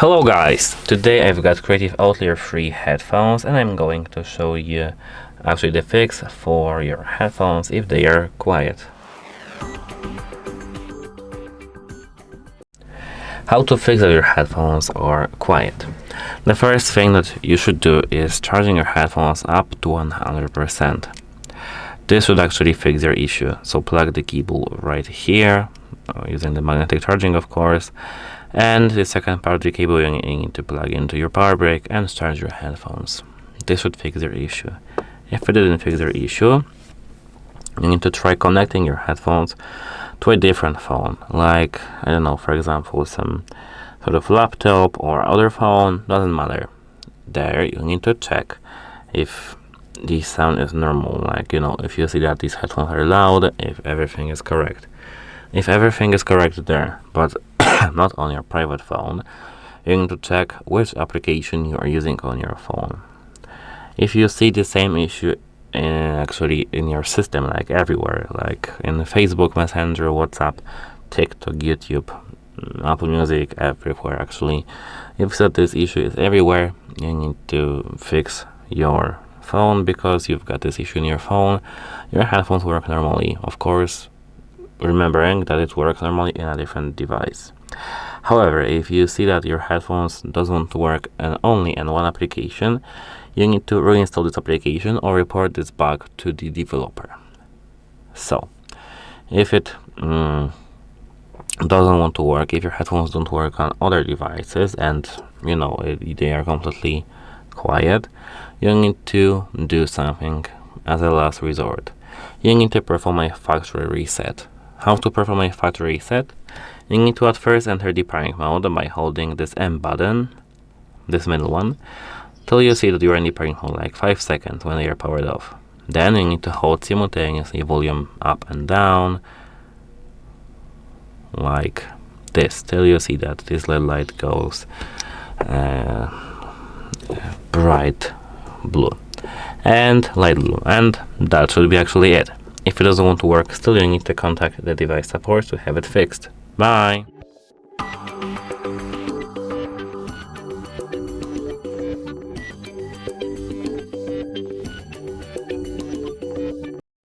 Hello guys, today I've got Creative Outlier free headphones and I'm going to show you actually the fix for your headphones if they are quiet. How to fix that your headphones are quiet. The first thing that you should do is charging your headphones up to 100%. This should actually fix your issue. So plug the cable right here, using the magnetic charging of course, and the second part of the cable you need to plug into your power brick and charge your headphones. This should fix your issue. If it didn't fix your issue, you need to try connecting your headphones to a different phone, like, I don't know, for example, some sort of laptop or other phone, doesn't matter. There you need to check if the sound is normal, like, if you see that these headphones are loud, if everything is correct. If everything is correct there, but not on your private phone, you need to check which application you are using on your phone. If you see the same issue actually in your system, like everywhere, like in Facebook, Messenger, WhatsApp, TikTok, YouTube, Apple Music, everywhere actually, if you see that this issue is everywhere, you need to fix your phone because you've got this issue in your phone. Your headphones work normally, of course, remembering that it works normally in a different device. However, if you see that your headphones doesn't work only in one application, you need to reinstall this application or report this bug to the developer. So, if it doesn't want to work, if your headphones don't work on other devices and they are completely quiet, you need to do something as a last resort. You need to perform a factory reset. How to perform a factory reset? You need to at first enter the pairing mode by holding this M button, this middle one, till you see that you are in the pairing mode, like 5 seconds when they are powered off. Then you need to hold simultaneously volume up and down, like this, till you see that this little light goes bright blue and light blue, and that should be actually it. If it doesn't want to work still, you need to contact the device support to have it fixed. Bye!